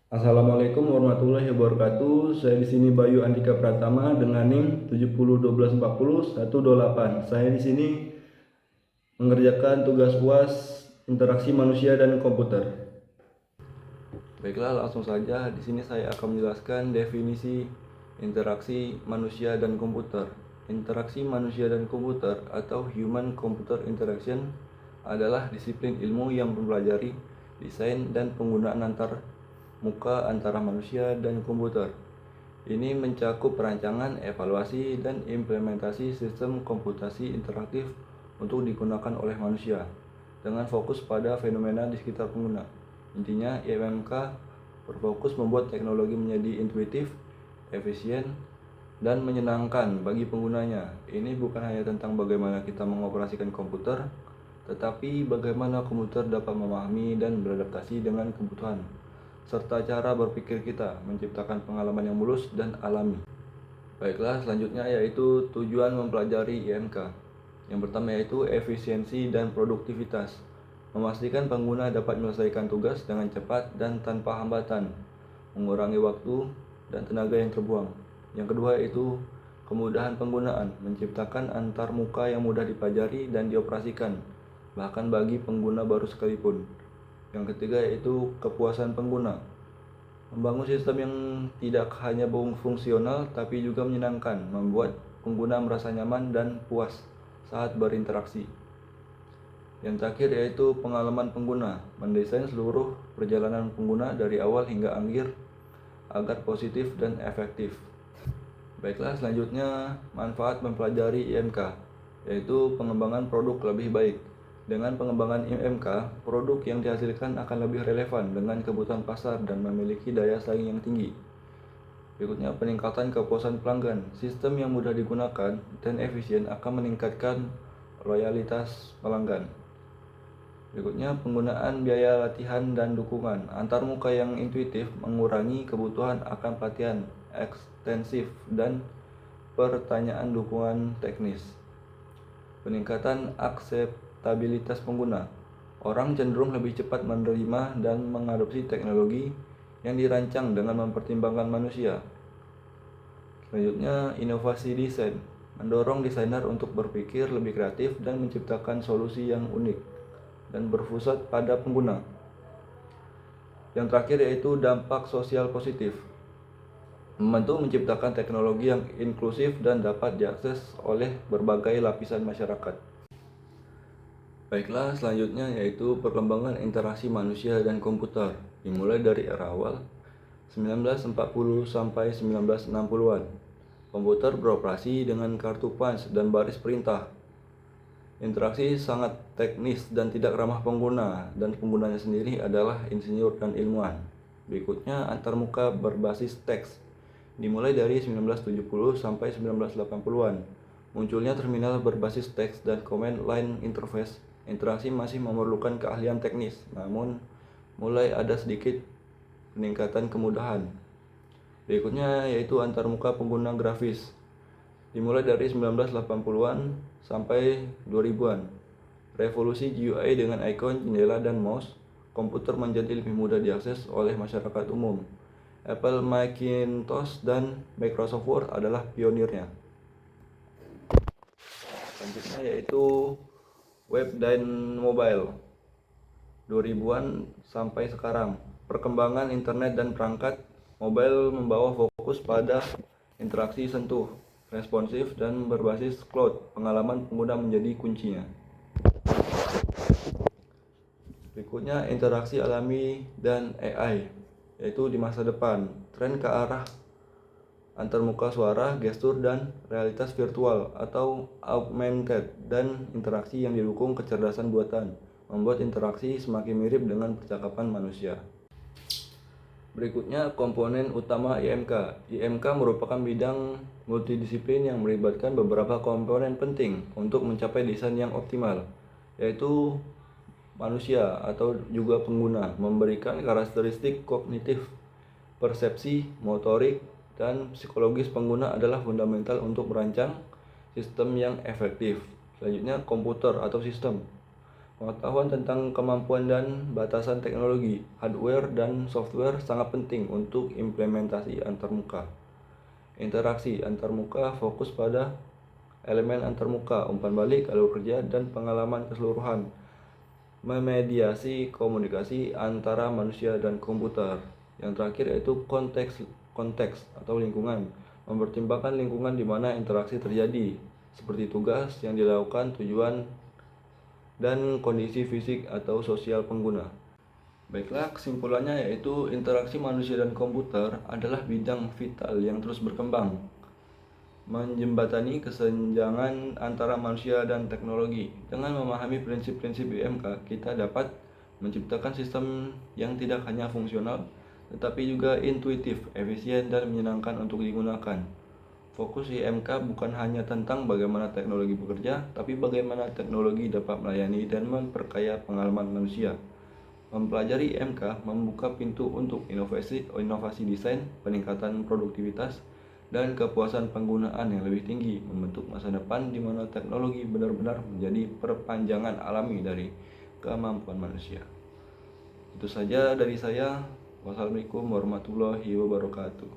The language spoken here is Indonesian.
Assalamualaikum warahmatullahi wabarakatuh. Saya di sini Bayu Andika Pratama dengan NIM 701240 Saya di sini mengerjakan tugas UAS interaksi manusia dan komputer. Baiklah, langsung saja. Di sini saya akan menjelaskan definisi interaksi manusia dan komputer. Interaksi manusia dan komputer atau human computer interaction adalah disiplin ilmu yang mempelajari desain dan penggunaan antar muka antara manusia dan komputer. Ini mencakup perancangan, evaluasi, dan implementasi sistem komputasi interaktif untuk digunakan oleh manusia, dengan fokus pada fenomena di sekitar pengguna. Intinya, IMK berfokus membuat teknologi menjadi intuitif, efisien, dan menyenangkan bagi penggunanya. Ini bukan hanya tentang bagaimana kita mengoperasikan komputer, tetapi bagaimana komputer dapat memahami dan beradaptasi dengan kebutuhan serta cara berpikir kita, menciptakan pengalaman yang mulus dan alami. Baiklah, selanjutnya yaitu tujuan mempelajari IMK. Yang pertama yaitu efisiensi dan produktivitas. Memastikan pengguna dapat menyelesaikan tugas dengan cepat dan tanpa hambatan, mengurangi waktu dan tenaga yang terbuang. Yang kedua yaitu kemudahan penggunaan, menciptakan antar muka yang mudah dipelajari dan dioperasikan, bahkan bagi pengguna baru sekalipun. Yang ketiga yaitu kepuasan pengguna. Membangun sistem yang tidak hanya fungsional tapi juga menyenangkan, membuat pengguna merasa nyaman dan puas saat berinteraksi. Yang terakhir yaitu pengalaman pengguna, mendesain seluruh perjalanan pengguna dari awal hingga akhir agar positif dan efektif. Baiklah, selanjutnya manfaat mempelajari IMK, yaitu pengembangan produk lebih baik. Dengan pengembangan IMK, produk yang dihasilkan akan lebih relevan dengan kebutuhan pasar dan memiliki daya saing yang tinggi. Berikutnya, peningkatan kepuasan pelanggan. Sistem yang mudah digunakan dan efisien akan meningkatkan loyalitas pelanggan. Berikutnya, penggunaan biaya latihan dan dukungan. Antarmuka yang intuitif mengurangi kebutuhan akan pelatihan ekstensif dan pertanyaan dukungan teknis. Peningkatan akseptabilitas pengguna. Orang cenderung lebih cepat menerima dan mengadopsi teknologi yang dirancang dengan mempertimbangkan manusia. Selanjutnya, inovasi desain. Mendorong desainer untuk berpikir lebih kreatif dan menciptakan solusi yang unik dan berpusat pada pengguna. Yang terakhir yaitu dampak sosial positif. Membantu menciptakan teknologi yang inklusif dan dapat diakses oleh berbagai lapisan masyarakat. Baiklah, selanjutnya yaitu perkembangan interaksi manusia dan komputer, dimulai dari era awal 1940 sampai 1960-an. Komputer beroperasi dengan kartu punch dan baris perintah. Interaksi sangat teknis dan tidak ramah pengguna, dan penggunanya sendiri adalah insinyur dan ilmuwan. Berikutnya, antarmuka berbasis teks, dimulai dari 1970 sampai 1980-an. Munculnya terminal berbasis teks dan command line interface. Interaksi masih memerlukan keahlian teknis, namun mulai ada sedikit peningkatan kemudahan. Berikutnya yaitu antarmuka pengguna grafis, dimulai dari 1980-an sampai 2000-an. Revolusi GUI dengan ikon, jendela, dan mouse, komputer menjadi lebih mudah diakses oleh masyarakat umum. Apple Macintosh dan Microsoft Word adalah pionirnya. Selanjutnya yaitu web dan mobile, 2000-an sampai sekarang. Perkembangan internet dan perangkat mobile membawa fokus pada interaksi sentuh, responsif, dan berbasis cloud. Pengalaman pengguna menjadi kuncinya. Berikutnya, interaksi alami dan AI, yaitu di masa depan. Tren ke arah antarmuka suara, gestur, dan realitas virtual atau augmented, dan interaksi yang didukung kecerdasan buatan, membuat interaksi semakin mirip dengan percakapan manusia. Berikutnya, komponen utama IMK. IMK merupakan bidang multidisiplin yang melibatkan beberapa komponen penting untuk mencapai desain yang optimal, yaitu manusia atau juga pengguna, memberikan karakteristik kognitif, persepsi, motorik, dan psikologis pengguna adalah fundamental untuk merancang sistem yang efektif. Selanjutnya, komputer atau sistem Pengetahuan tentang kemampuan dan batasan teknologi, hardware dan software sangat penting untuk implementasi antarmuka. Interaksi antarmuka fokus pada elemen antarmuka, umpan balik, alur kerja, dan pengalaman keseluruhan. Memediasi komunikasi antara manusia dan komputer. Yang terakhir yaitu konteks atau lingkungan. Mempertimbangkan lingkungan di mana interaksi terjadi, seperti tugas yang dilakukan, tujuan, dan kondisi fisik atau sosial pengguna. Baiklah, kesimpulannya yaitu interaksi manusia dan komputer adalah bidang vital yang terus berkembang, menjembatani kesenjangan antara manusia dan teknologi. Dengan memahami prinsip-prinsip IMK, kita dapat menciptakan sistem yang tidak hanya fungsional, tetapi juga intuitif, efisien, dan menyenangkan untuk digunakan. Fokus IMK bukan hanya tentang bagaimana teknologi bekerja, tapi bagaimana teknologi dapat melayani dan memperkaya pengalaman manusia. Mempelajari IMK membuka pintu untuk inovasi desain, peningkatan produktivitas, dan kepuasan penggunaan yang lebih tinggi, membentuk masa depan di mana teknologi benar-benar menjadi perpanjangan alami dari kemampuan manusia. Itu saja dari saya. Wassalamualaikum warahmatullahi wabarakatuh.